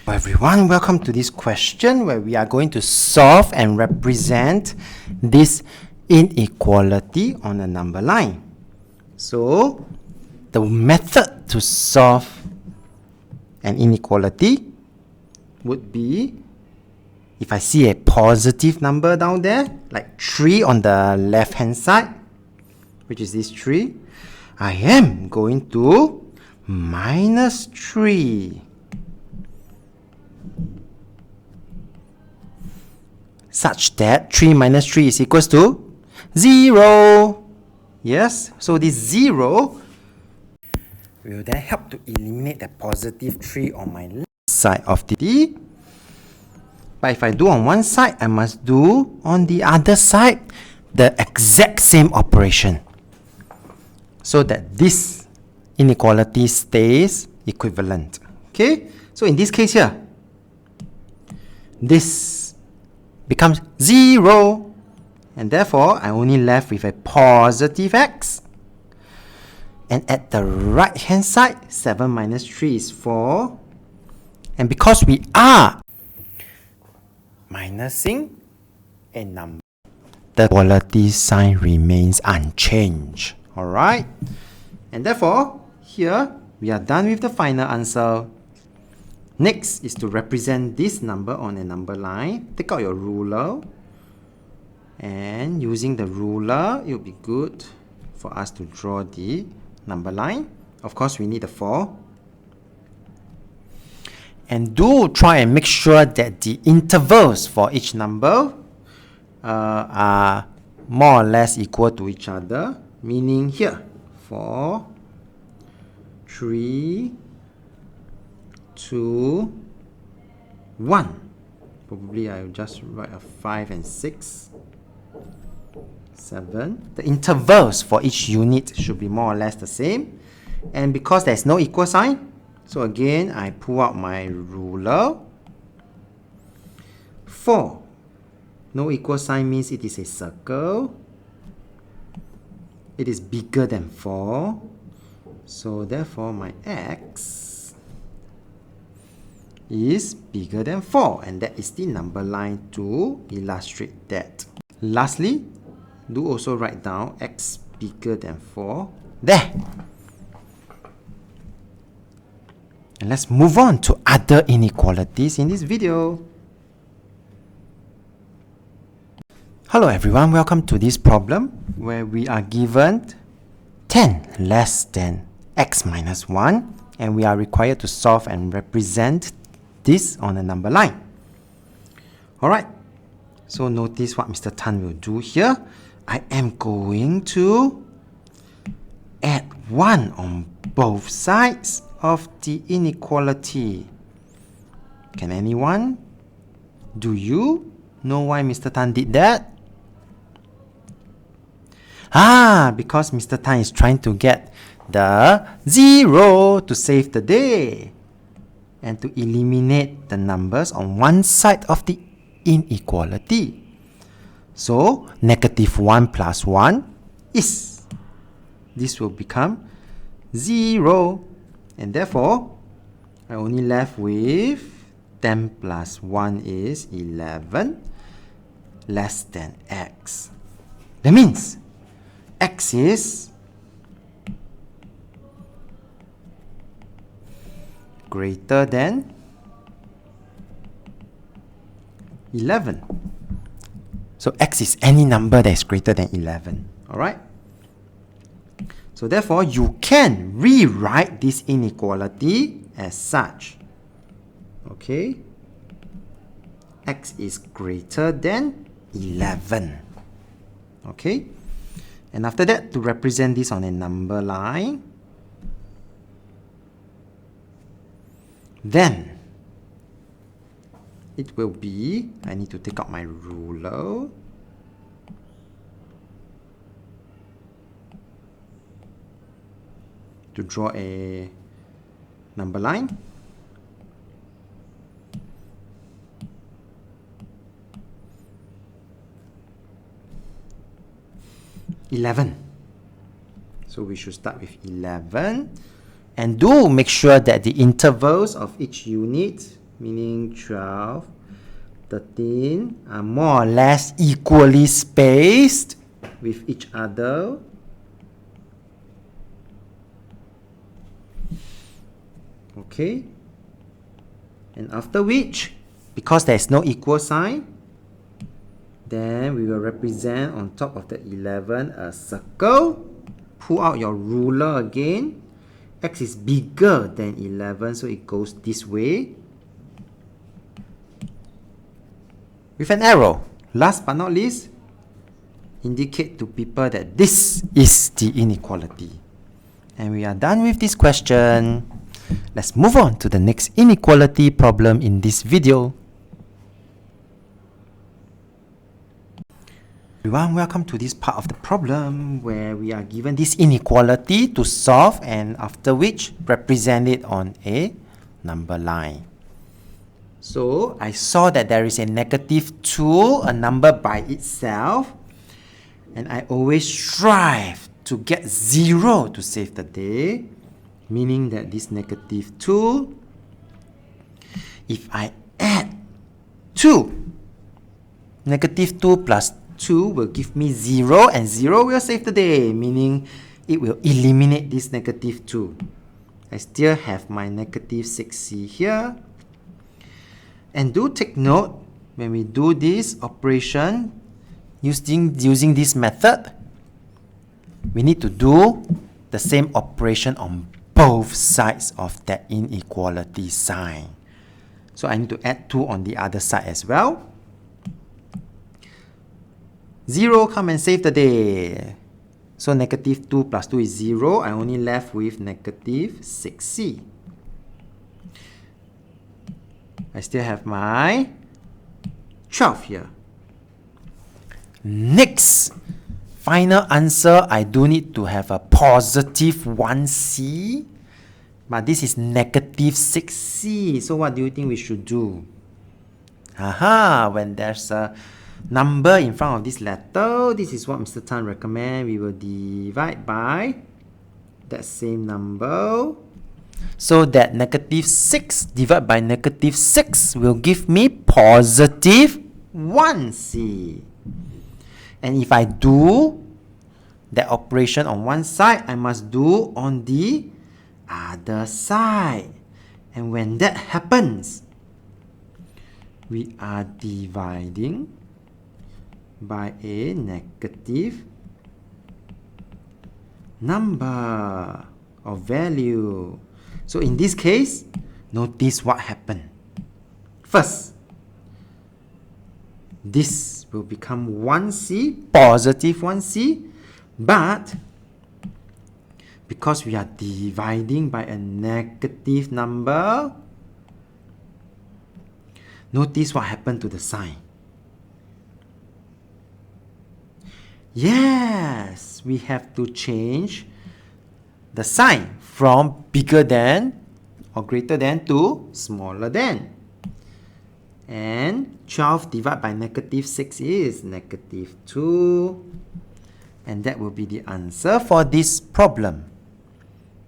Hello everyone, welcome to this question where we are going to solve and represent this inequality on a number line. So, the method to solve an inequality would be, if I see a positive number down there, like 3 on the left hand side, which is this 3, I am going to minus 3. Such that 3 minus 3 is equals to 0. Yes, so this 0 will then help to eliminate the positive 3 on my left side of the D. But if I do on one side, I must do on the other side the exact same operation, so that this inequality stays equivalent. Okay, so in this case here, this becomes 0, and therefore I only left with a positive x. And at the right hand side, 7 minus 3 is 4, and because we are minusing a number, the equality sign remains unchanged. Alright, and therefore here we are done with the final answer. Next is to represent this number on a number line. Take out your ruler, and using the ruler, it will be good for us to draw the number line. Of course, we need a 4. And do try and make sure that the intervals for each number are more or less equal to each other. Meaning here, 4, 3, 2, 1. Probably I'll just write a 5 and 6, 7. The intervals for each unit should be more or less the same. And because there's no equal sign, so again I pull out my ruler. 4. No equal sign means it is a circle. It is bigger than 4. So therefore my x is bigger than 4, and that is the number line to illustrate that. Lastly, do also write down x bigger than 4 there. And let's move on to other inequalities in this video. Hello everyone, welcome to this problem where we are given 10 less than x minus 1, and we are required to solve and represent this on a number line. Alright, so notice what Mr. Tan will do here. I am going to add 1 on both sides of the inequality. Can anyone? Do you know why Mr. Tan did that? Because Mr. Tan is trying to get the 0 to save the day, and to eliminate the numbers on one side of the inequality. So, negative 1 plus 1 is, this will become 0, and therefore, I only left with 10 plus 1 is 11 less than x. That means, x is greater than 11. So x is any number that is greater than 11. Alright? So therefore, you can rewrite this inequality as such. Okay? X is greater than 11. Okay? And after that, to represent this on a number line, then it will be, I need to take out my ruler. To draw a number line. $11. So we should start with 11. And do make sure that the intervals of each unit meaning 12, 13 are more or less equally spaced with each other. Okay, and after which, because there is no equal sign, then we will represent on top of the 11 a circle. Pull out your ruler again. X is bigger than 11, so it goes this way. With an arrow. Last but not least, indicate to people that this is the inequality. And we are done with this question. Let's move on to the next inequality problem in this video. Everyone, welcome to this part of the problem where we are given this inequality to solve, and after which represent it on a number line. So I saw that there is a -2, a number by itself, and I always strive to get 0 to save the day, meaning that this -2, if I add 2, -2 plus 2 will give me 0, and 0 will save the day, meaning it will eliminate this -2. I still have my -6c here. And do take note, when we do this operation using this method, we need to do the same operation on both sides of that inequality sign. So I need to add 2 on the other side as well. 0, come and save the day. So -2 plus 2 is 0. I only left with -6c. I still have my 12 here. Next, final answer, I do need to have a positive 1c. But this is -6c. So what do you think we should do? When there's a number in front of this letter, this is what Mr. Tan recommend. We will divide by that same number. So that -6 divided by -6 will give me positive 1c. And if I do that operation on one side, I must do on the other side. And when that happens, we are dividing by a negative number or value. So in this case, notice what happened. First, this will become 1c, positive 1c, but because we are dividing by a negative number, notice what happened to the sign. Yes, we have to change the sign from bigger than or greater than to smaller than. And 12 divided by -6 is -2. And that will be the answer for this problem.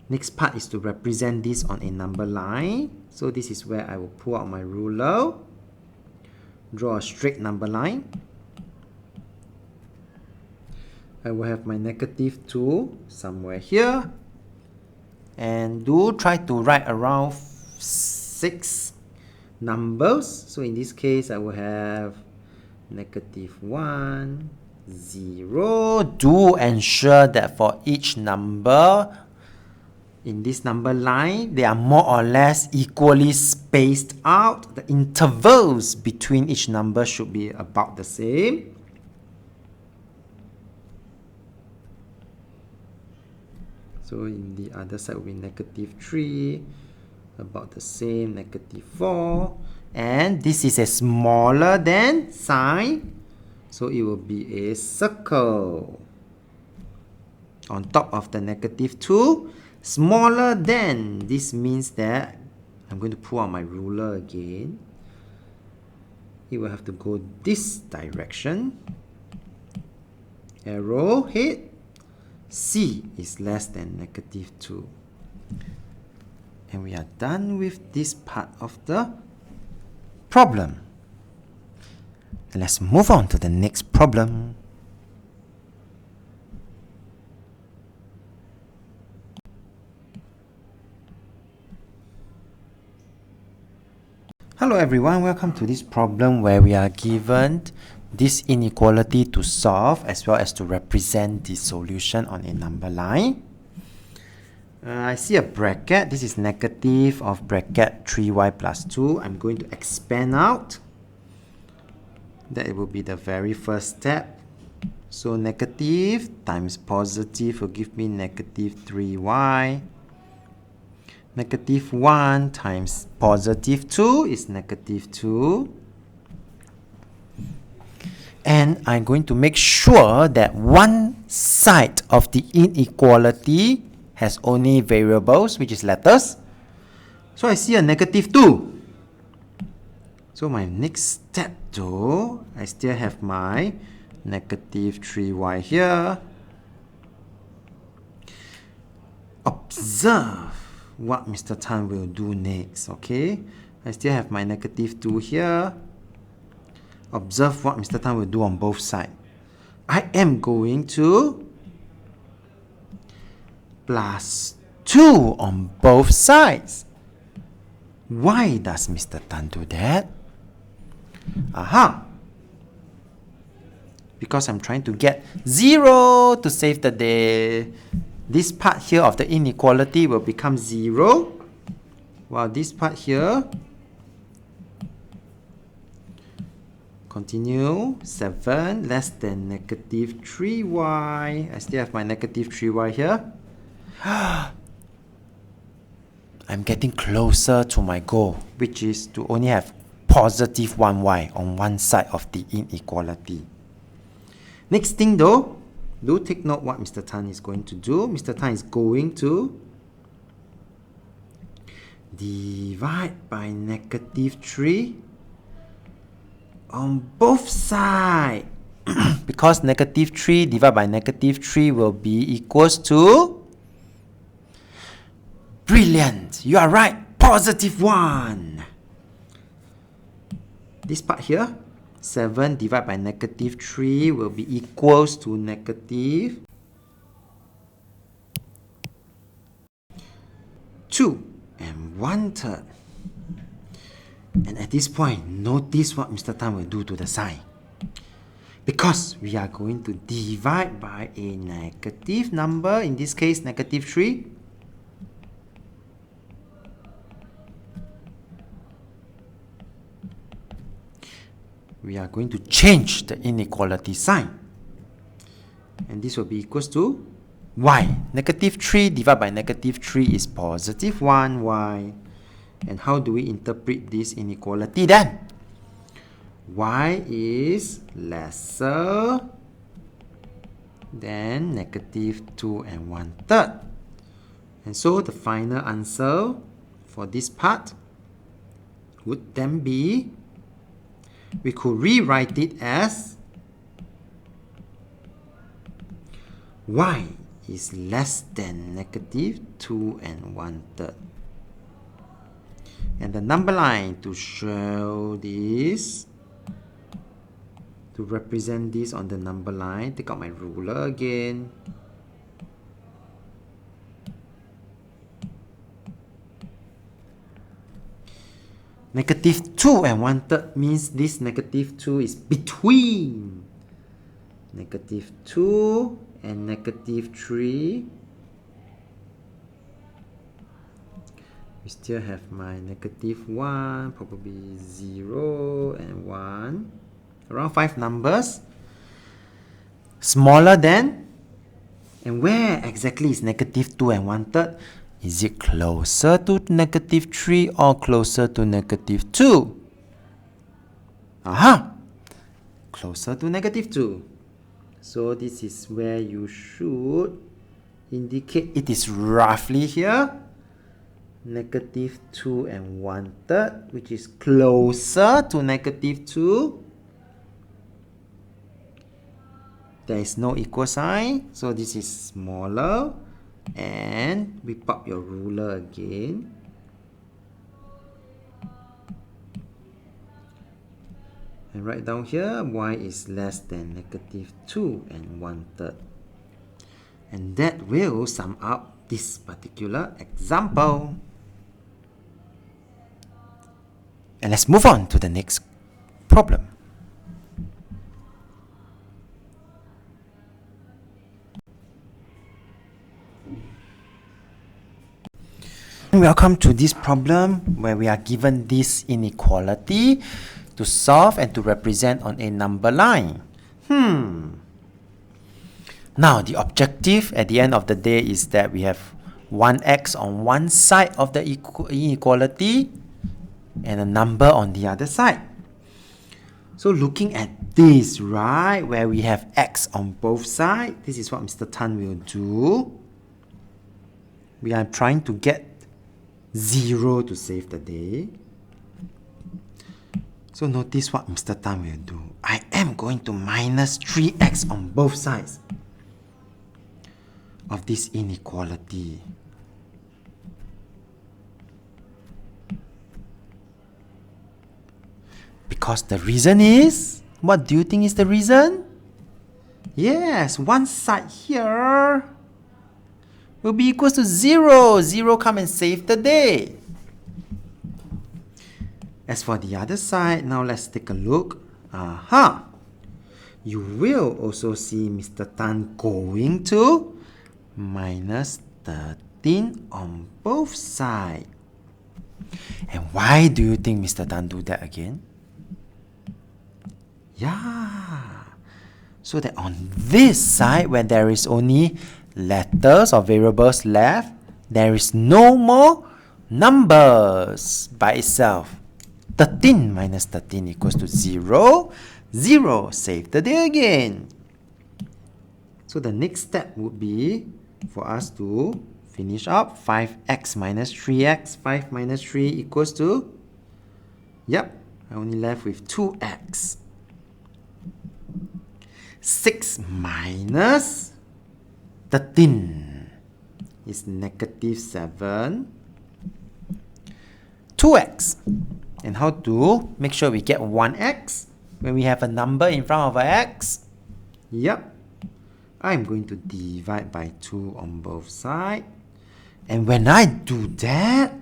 Next part is to represent this on a number line. So this is where I will pull out my ruler, draw a straight number line. I will have my -2 somewhere here, and do try to write around 6 numbers. So in this case, I will have -1, 0. Do ensure that for each number in this number line, they are more or less equally spaced out. The intervals between each number should be about the same. So in the other side will be -3, about the same, -4. And this is a smaller than sign, so it will be a circle. On top of the -2, smaller than, this means that I'm going to pull out my ruler again. It will have to go this direction. Arrow head. C is less than -2. And we are done with this part of the problem. And let's move on to the next problem. Hello everyone, welcome to this problem where we are given this inequality to solve as well as to represent the solution on a number line. I see a bracket. This is negative of bracket 3y plus 2. I'm going to expand out. That will be the very first step. So negative times positive will give me negative 3y. Negative 1 times positive 2 is negative 2. And I'm going to make sure that one side of the inequality has only variables, which is letters. So I see a negative 2. So my next step though, I still have my negative 3y here. Observe what Mr. Tan will do next, okay? I still have my negative 2 here. Observe what Mr. Tan will do on both sides. I am going to plus 2 on both sides. Why does Mr. Tan do that? Aha! Because I'm trying to get 0 to save the day. This part here of the inequality will become 0, while this part here, continue, 7 less than negative 3y. I still have my negative 3y here. I'm getting closer to my goal, which is to only have positive 1y on one side of the inequality. Next thing though, do take note what Mr. Tan is going to do. Mr. Tan is going to divide by negative 3 on both sides. Because negative 3 divided by negative 3 will be equals to... Brilliant! You are right! Positive 1! This part here, 7 divided by negative 3 will be equals to negative 2 and 1/3. And at this point, notice what Mr. Tan will do to the sign. Because we are going to divide by a negative number, in this case negative 3. We are going to change the inequality sign. And this will be equals to y. Negative 3 divided by negative 3 is positive 1y. And how do we interpret this inequality then? Y is lesser than negative 2 and 1/3. And so the final answer for this part would then be, we could rewrite it as y is less than negative 2 and 1/3. And the number line to show this, to represent this on the number line, take out my ruler again. Negative 2 and 1/3 means this negative 2 is between negative 2 and negative 3. We still have my negative 1, probably 0 and 1. Around 5 numbers. Smaller than. And where exactly is negative 2 and 1/3? Is it closer to negative 3 or closer to negative 2? Aha! Closer to negative 2. So this is where you should indicate it is roughly here. Negative 2 and 1/3, which is closer to negative 2. There is no equal sign, so this is smaller. And we pop your ruler again. And write down here, y is less than negative 2 and 1/3. And that will sum up this particular example. And let's move on to the next problem. Welcome to this problem where we are given this inequality to solve and to represent on a number line. Now the objective at the end of the day is that we have 1x on one side of the inequality and a number on the other side. So looking at this, right, where we have x on both sides, this is what Mr. Tan will do. We are trying to get 0 to save the day. So notice what Mr. Tan will do. I am going to minus 3x on both sides of this inequality. Because the reason is, what do you think is the reason? Yes, one side here will be equals to 0. 0 come and save the day. As for the other side, now let's take a look. You will also see Mr. Tan going to minus 13 on both sides. And why do you think Mr. Tan do that again? Yeah, so that on this side, when there is only letters or variables left, there is no more numbers by itself. 13 minus 13 equals to 0. 0, save the day again. So the next step would be for us to finish up 5x minus 3x. 5 minus 3 equals to, yep, I only left with 2x. 6 minus 13 is negative 7. 2x. And how to make sure we get 1x when we have a number in front of our x? Yep. I'm going to divide by 2 on both sides. And when I do that,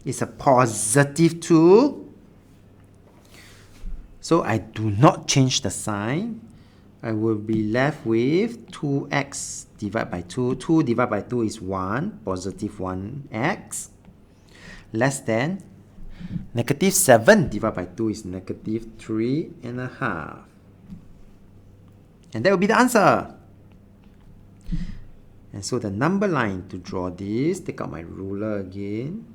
it's a positive 2. So I do not change the sign. I will be left with 2x divided by 2. 2 divided by 2 is 1, positive 1x. Less than negative 7 divided by 2 is negative 3.5. And that will be the answer. And so the number line to draw this, take out my ruler again.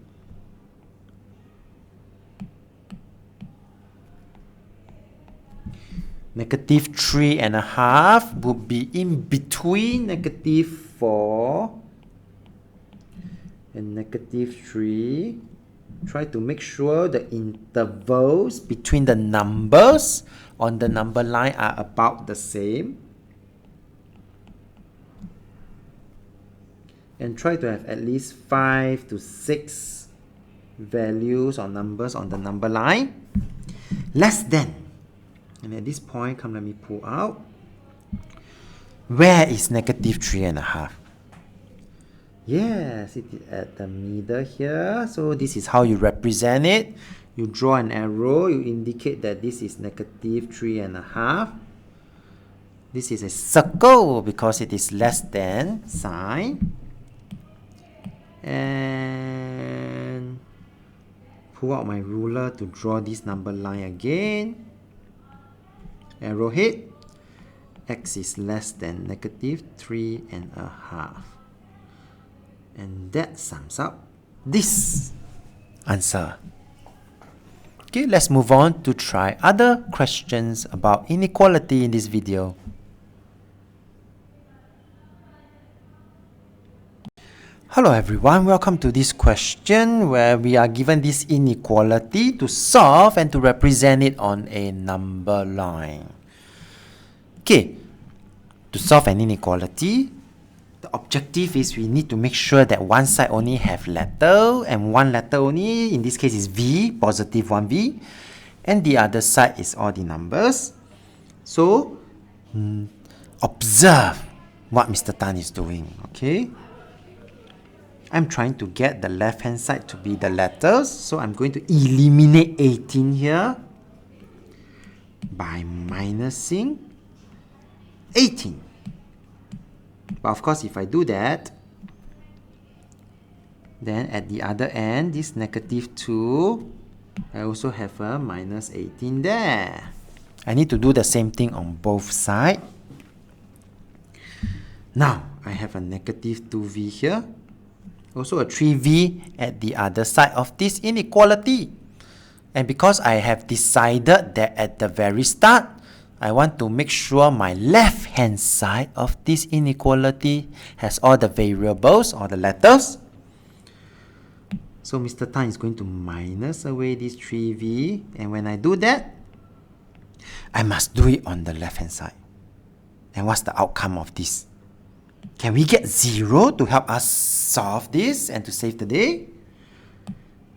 Negative 3.5 would be in between negative 4 and negative 3. Try to make sure the intervals between the numbers on the number line are about the same. And try to have at least 5 to 6 values or numbers on the number line. Less than. And at this point, let me pull out. Where is negative 3.5? Yes, it is at the middle here. So this is how you represent it. You draw an arrow. You indicate that this is negative 3.5. This is a circle because it is less than sign. And pull out my ruler to draw this number line again. Arrowhead. X is less than negative 3.5. And that sums up this answer. Okay, let's move on to try other questions about inequality in this video. Hello everyone, welcome to this question where we are given this inequality to solve and to represent it on a number line. Okay, to solve an inequality, the objective is we need to make sure that one side only have letter and one letter only, in this case is V, positive 1V, and the other side is all the numbers. So, observe what Mr. Tan is doing, okay? I'm trying to get the left hand side to be the letters, so I'm going to eliminate 18 here by minusing 18. But of course, if I do that, then at the other end, this negative 2, I also have a minus 18 there. I need to do the same thing on both sides. Now, I have a negative 2v here. Also a 3v at the other side of this inequality. And because I have decided that at the very start, I want to make sure my left-hand side of this inequality has all the variables or the letters. So Mr. Tan is going to minus away this 3v. And when I do that, I must do it on the left-hand side. And what's the outcome of this? Can we get 0 to help us solve this and to save the day?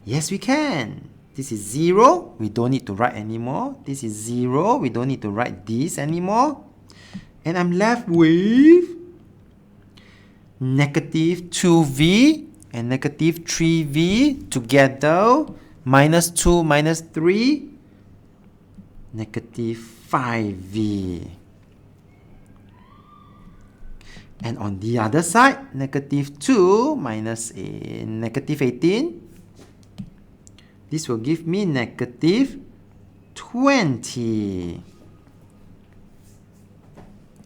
Yes, we can. This is 0. We don't need to write anymore. This is 0. We don't need to write this anymore. And I'm left with negative 2v and negative 3v together. Minus 2 minus 3. Negative 5v. And on the other side, negative 2 minus negative 18. This will give me negative 20.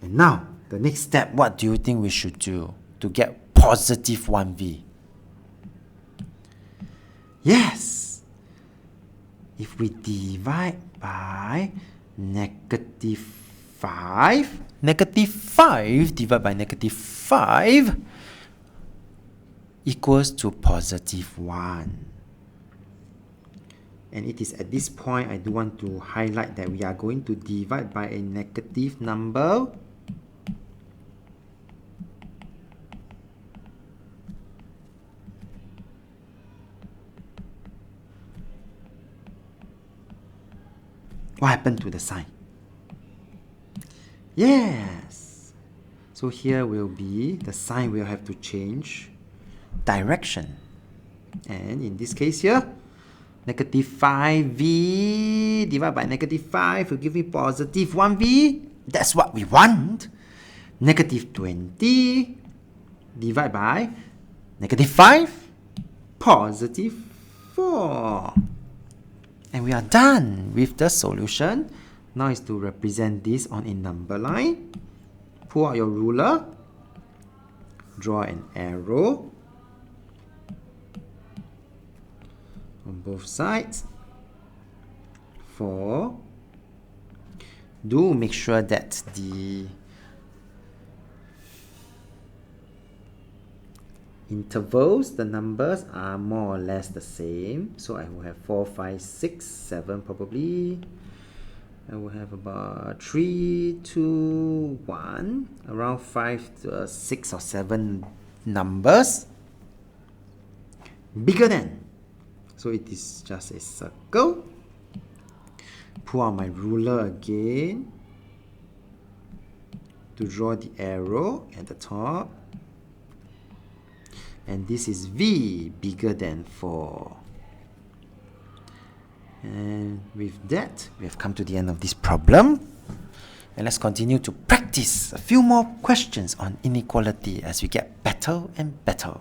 And now, the next step, what do you think we should do to get positive 1v? Yes! If we divide by negative 5, negative 5 divided by negative 5 equals to positive 1. And it is at this point I do want to highlight that we are going to divide by a negative number. What happened to the sign? Yes! So here will be, the sign will have to change direction. And in this case here, negative 5v divided by negative 5 will give me positive 1v. That's what we want. Negative 20 divided by negative 5, positive 4. And we are done with the solution. Now is to represent this on a number line. Pull out your ruler. Draw an arrow on both sides. 4. Do make sure that the intervals, the numbers are more or less the same. So I will have 4, 5, 6, 7 probably. I will have about 3, 2, 1, around 5 to 6 or 7 numbers bigger than. So it is just a circle. Pull out my ruler again to draw the arrow at the top. And this is V bigger than 4. And with that, we have come to the end of this problem. And let's continue to practice a few more questions on inequality as we get better and better.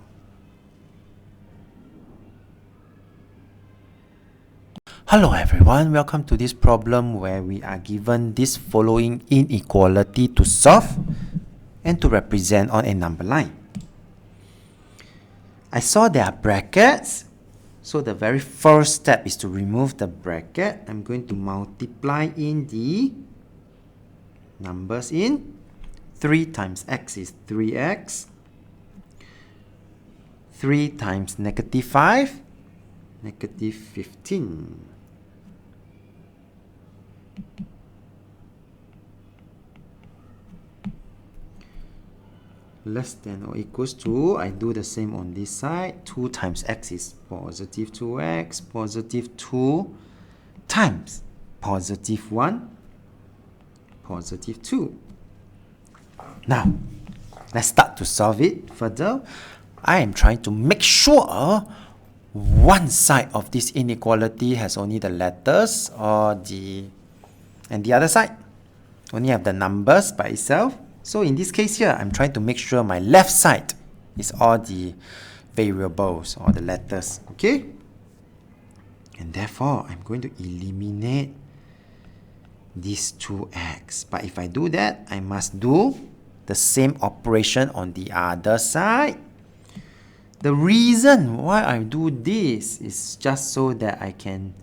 Hello everyone, welcome to this problem where we are given this following inequality to solve and to represent on a number line. I saw there are brackets. So the very first step is to remove the bracket. I'm going to multiply in the numbers in. 3 times x is 3x. 3 times negative 5, negative 15. Less than or equals to, I do the same on this side. 2 times x is positive 2x, positive 2 times positive 1, positive 2. Now, let's start to solve it further. I am trying to make sure one side of this inequality has only the letters and the other side only have the numbers by itself. So in this case here, I'm trying to make sure my left side is all the variables or the letters, okay? And therefore, I'm going to eliminate these 2x. But if I do that, I must do the same operation on the other side. The reason why I do this is just so that I can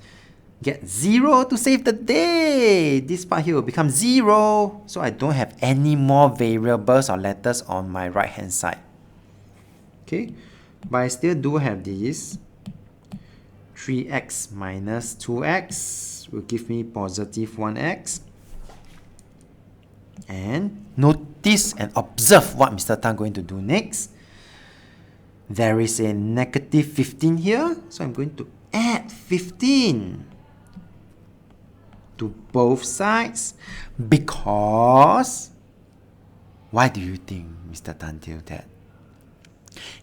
get 0 to save the day. This part here will become 0, so I don't have any more variables or letters on my right hand side. Okay, but I still do have this 3x minus 2x will give me positive 1x. And notice and observe what Mr. Tan is going to do next. There is a negative 15 here, so I'm going to add 15 to both sides because, why do you think Mr. Tan did that?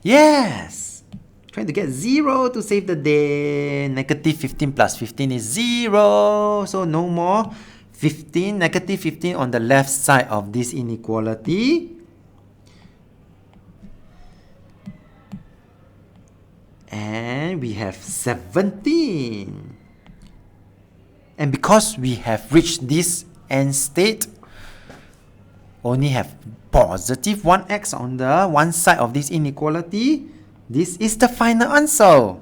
Yes! Trying to get 0 to save the day. Negative 15 plus 15 is 0. So no more 15, negative 15 on the left side of this inequality. And we have 17. And because we have reached this end state, only have positive 1x on the one side of this inequality, this is the final answer.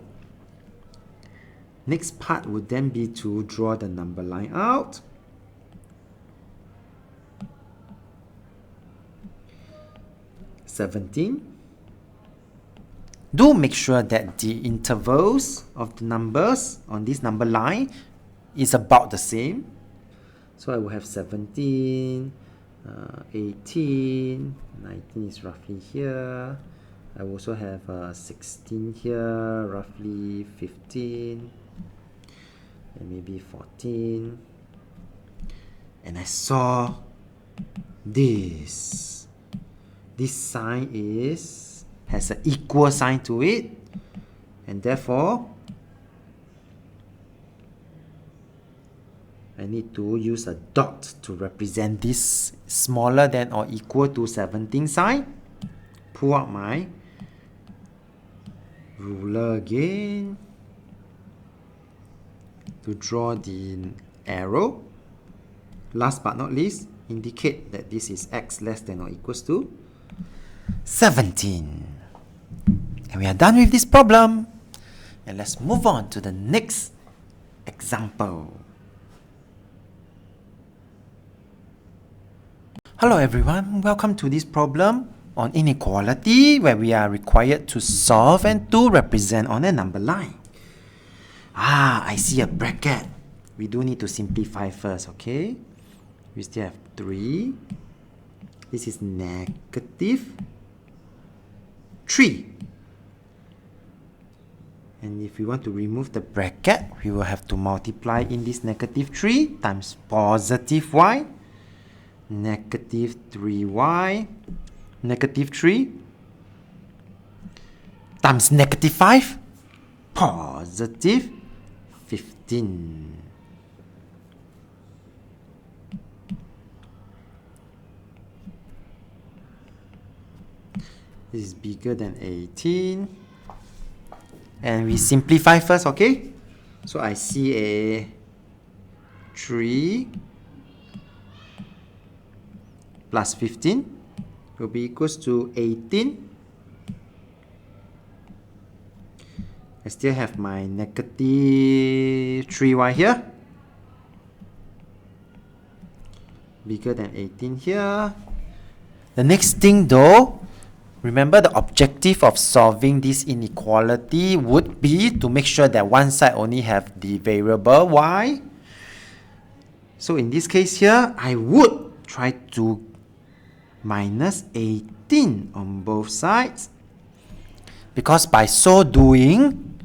Next part would then be to draw the number line out. Do make sure that the intervals of the numbers on this number line is about the same. So I will have 17, 18, 19 is roughly here. I also have 16 here, roughly 15, and maybe 14. And I saw this. This sign has an equal sign to it, and therefore I need to use a dot to represent this smaller than or equal to 17 sign. Pull out my ruler again to draw the arrow. Last but not least, indicate that this is x less than or equals to 17. And we are done with this problem. And let's move on to the next example. Hello everyone, welcome to this problem on inequality where we are required to solve and to represent on a number line. I see a bracket. We do need to simplify first, okay? We still have 3. This is negative 3. And if we want to remove the bracket, we will have to multiply in this negative 3 times positive y, negative 3y, negative 3 times negative 5, positive 15. This is bigger than 18. And we simplify first, okay? So I see a 3 plus 15 will be equals to 18. I still have my negative 3y here. Bigger than 18 here. The next thing though, remember the objective of solving this inequality would be to make sure that one side only have the variable y. So in this case here, I would try to minus 18 on both sides, because by so doing,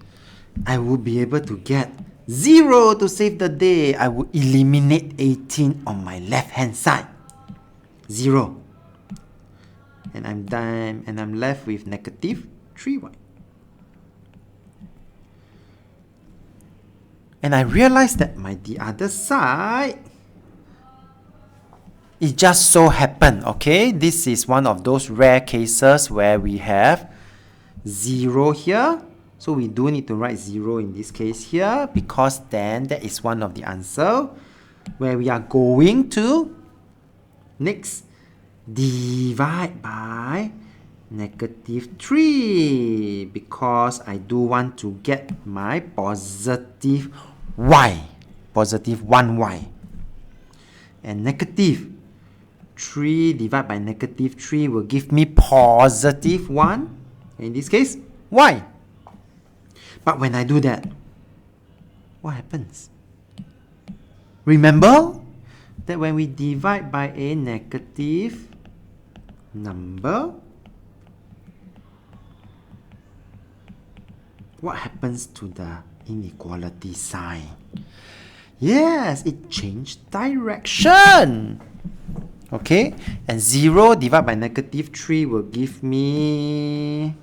I would be able to get 0 to save the day. I will eliminate 18 on my left hand side. 0. And I'm done, and I'm left with negative 3y. And I realized that the other side, it just so happened, okay? This is one of those rare cases where we have 0 here. So we do need to write 0 in this case here, because then that is one of the answer where we are going to next divide by negative 3, because I do want to get my positive y, positive 1y. And negative 3 divided by negative 3 will give me positive 1, in this case, y. But when I do that, what happens? Remember that when we divide by a negative number, what happens to the inequality sign? Yes, it changed direction. Okay, and 0 divided by negative 3 will give me,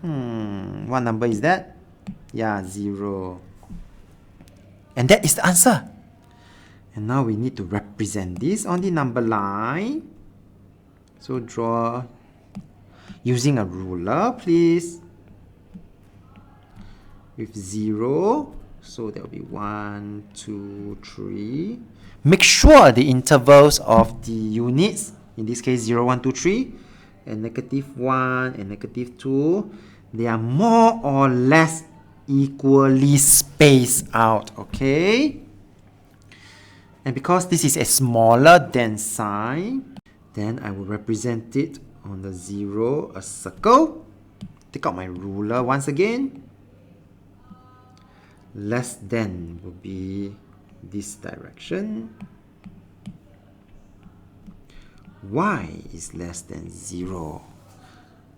what number is that? Yeah, 0. And that is the answer. And now we need to represent this on the number line. So draw using a ruler, please. With 0. So that will be 1, 2, 3. Make sure the intervals of the units, in this case 0, 1, 2, 3, and negative 1 and negative 2, they are more or less equally spaced out, okay? And because this is a smaller than sign, then I will represent it on the 0, a circle. Take out my ruler once again. Less than will be this direction. Y is less than 0.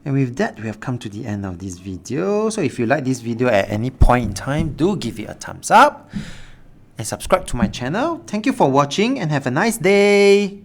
And with that, we have come to the end of this video. So if you like this video at any point in time, do give it a thumbs up and subscribe to my channel. Thank you for watching and have a nice day.